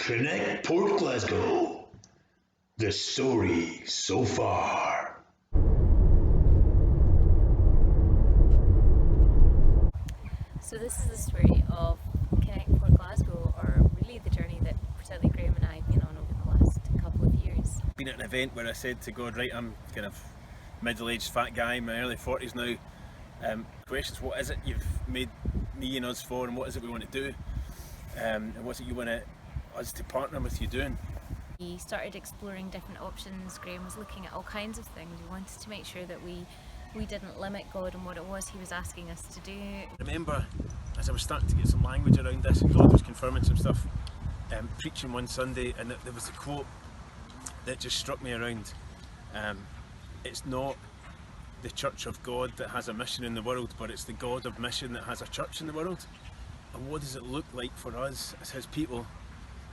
Connect Port Glasgow. The story so far. So this is the story of Connect Port Glasgow, or really the journey that particularly Graham and I have been on over the last couple of years. Been at an event where I said to God, right, I'm kind of middle-aged fat guy in my early 40s now. Questions, what is it you've made me and us for, and what is it we want to do, and what's it you want us to partner with you doing? We started exploring different options. Graham was looking at all kinds of things. We wanted to make sure that we didn't limit God and what it was he was asking us to do. I remember as I was starting to get some language around this and God was confirming some stuff, preaching one Sunday, and there was a quote that just struck me around. It's not the Church of God that has a mission in the world, but it's the God of mission that has a church in the world. And what does it look like for us as his people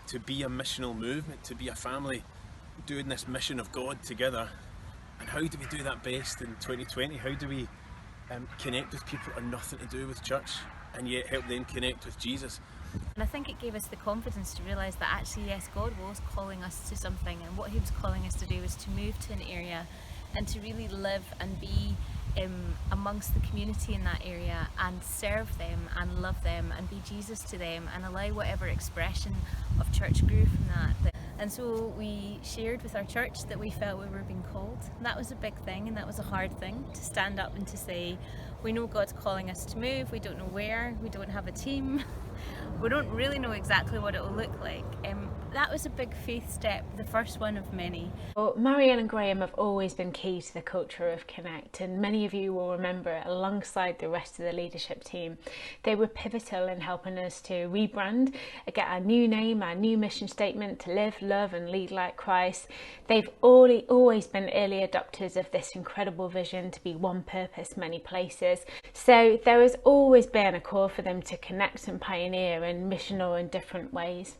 to be a missional movement, to be a family doing this mission of God together? And how do we do that best in 2020? How do we connect with people that are nothing to do with church and yet help them connect with Jesus? And I think it gave us the confidence to realise that actually, yes, God was calling us to something, and what he was calling us to do was to move to an area and to really live and be amongst the community in that area and serve them and love them and be Jesus to them and allow whatever expression of church grew from that. And so we shared with our church that we felt we were being called. And that was a big thing, and that was a hard thing, to stand up and to say, we know God's calling us to move, we don't know where, we don't have a team, we don't really know exactly what it will look like. That was a big faith step, the first one of many. Well, Marianne and Graham have always been key to the culture of Connect, and many of you will remember, alongside the rest of the leadership team, they were pivotal in helping us to rebrand, get our new name, our new mission statement, to live, love and lead like Christ. They've always been early adopters of this incredible vision to be one purpose, many places. So there has always been a call for them to connect and pioneer and missional in different ways.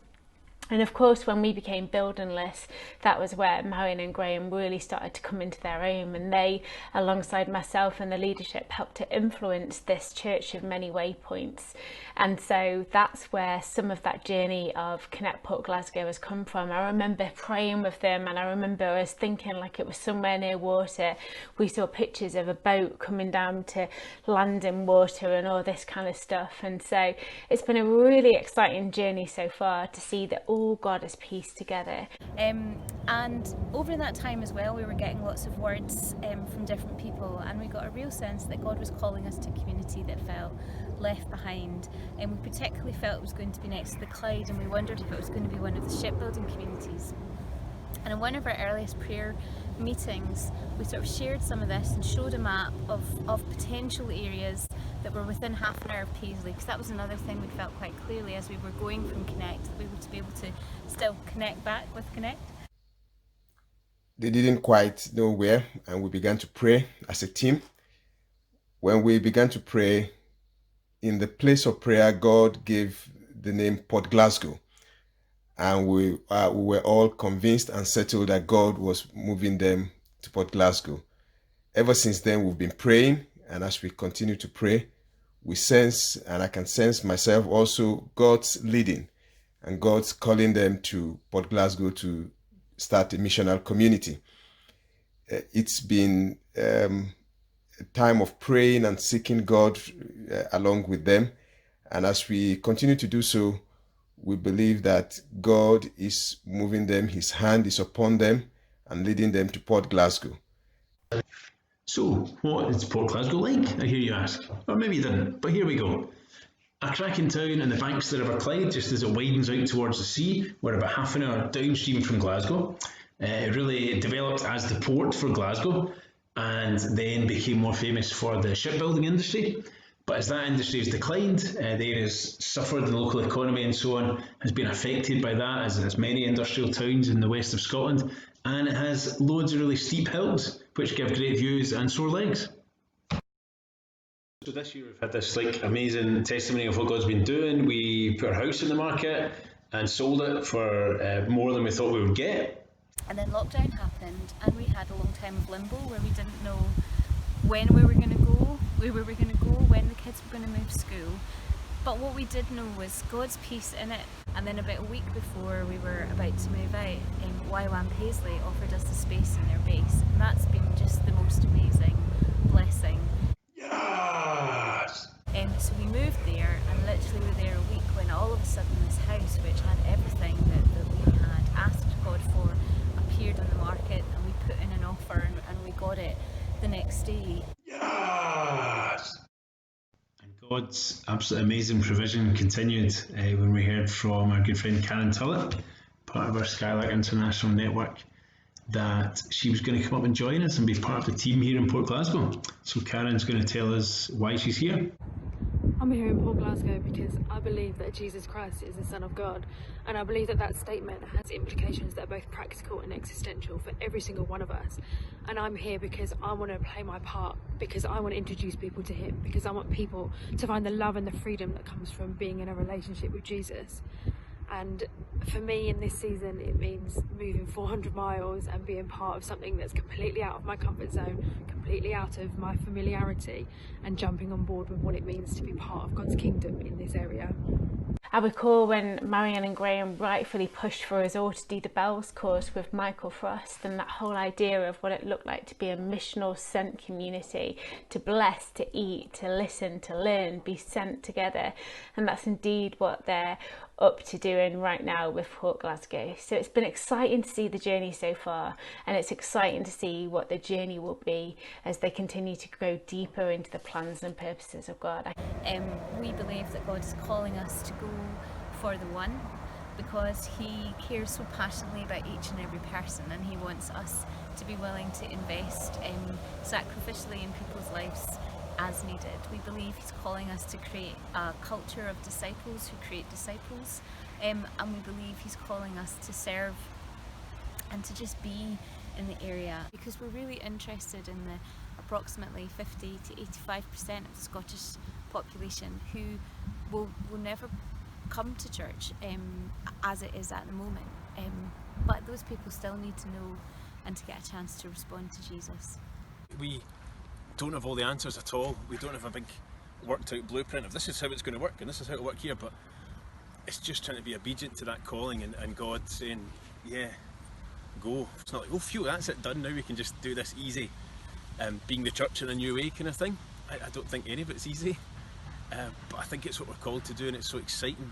And of course, when we became buildingless, that was where Marianne and Graham really started to come into their own, and they, alongside myself and the leadership, helped to influence this church of many waypoints. And so that's where some of that journey of Connect Port Glasgow has come from. I remember praying with them, and I remember us thinking like it was somewhere near water. We saw pictures of a boat coming down to land in water and all this kind of stuff. And so it's been a really exciting journey so far to see that all God has pieced together. And over that time as well, we were getting lots of words from different people, and we got a real sense that God was calling us to a community that felt left behind, and we particularly felt it was going to be next to the Clyde, and we wondered if it was going to be one of the shipbuilding communities. And in one of our earliest prayer meetings, we sort of shared some of this and showed a map of potential areas that were within half an hour of Paisley, because that was another thing we felt quite clearly as we were going from Connect, that we were to be able to still connect back with Connect. They didn't quite know where, and we began to pray as a team. When we began to pray, in the place of prayer, God gave the name Port Glasgow. And we were all convinced and settled that God was moving them to Port Glasgow. Ever since then, we've been praying, and as we continue to pray, we sense, and I can sense myself also, God's leading and God's calling them to Port Glasgow to start a missional community. It's been a time of praying and seeking God along with them, and as we continue to do so, we believe that God is moving them, his hand is upon them and leading them to Port Glasgow. So, what is Port Glasgow like, I hear you ask? Or maybe you didn't, but here we go. A cracking town on the banks of the River Clyde, just as it widens out towards the sea. We're about half an hour downstream from Glasgow. It really developed as the port for Glasgow, and then became more famous for the shipbuilding industry. But as that industry has declined, the area's suffered, the local economy and so on has been affected by that, as many industrial towns in the west of Scotland, and it has loads of really steep hills, which give great views and sore legs. So this year we've had this amazing testimony of what God's been doing. We put our house in the market and sold it for more than we thought we would get. And then lockdown happened, and we had a long time of limbo where we didn't know when we were going to go, where we were going to go, when the kids were going to move school. But what we did know was God's peace in it. And then about a week before we were about to move out, YWAM Paisley offered us the space in their base. And that's been just the most amazing blessing. Yes! So we moved there, and literally were there a week when all of a sudden this house, which had everything that we had asked God for, appeared on the market, and we put in an offer and we got it the next day. Yes! And God's absolutely amazing provision continued when we heard from our good friend Karen Tullett, part of our Skylark International Network, that she was going to come up and join us and be part of the team here in Port Glasgow. So Karen's going to tell us why she's here. I'm here in Port Glasgow because I believe that Jesus Christ is the Son of God, and I believe that that statement has implications that are both practical and existential for every single one of us. And I'm here because I want to play my part, because I want to introduce people to Him, because I want people to find the love and the freedom that comes from being in a relationship with Jesus. And for me in this season, it means moving 400 miles and being part of something that's completely out of my comfort zone, completely out of my familiarity, and jumping on board with what it means to be part of God's kingdom in this area. I recall when Marianne and Graham rightfully pushed for us all to do the Bells course with Michael Frost, and that whole idea of what it looked like to be a missional sent community, to bless, to eat, to listen, to learn, be sent together. And that's indeed what they're up to doing right now with Port Glasgow. So it's been exciting to see the journey so far, and it's exciting to see what the journey will be as they continue to go deeper into the plans and purposes of God. We believe that God is calling us to go for the one, because He cares so passionately about each and every person, and He wants us to be willing to invest sacrificially in people's lives as needed. We believe He's calling us to create a culture of disciples who create disciples, and we believe He's calling us to serve and to just be in the area, because we're really interested in the approximately 50 to 85% of the Scottish population who will never come to church as it is at the moment, but those people still need to know and to get a chance to respond to Jesus. We don't have all the answers at all. We don't have a big worked out blueprint of this is how it's going to work and this is how it'll work here, but it's just trying to be obedient to that calling, and God saying, yeah, go. It's not like, oh phew, that's it, done, now we can just do this easy, being the church in a new way kind of thing. I don't think any of it's easy, but I think it's what we're called to do, and it's so exciting.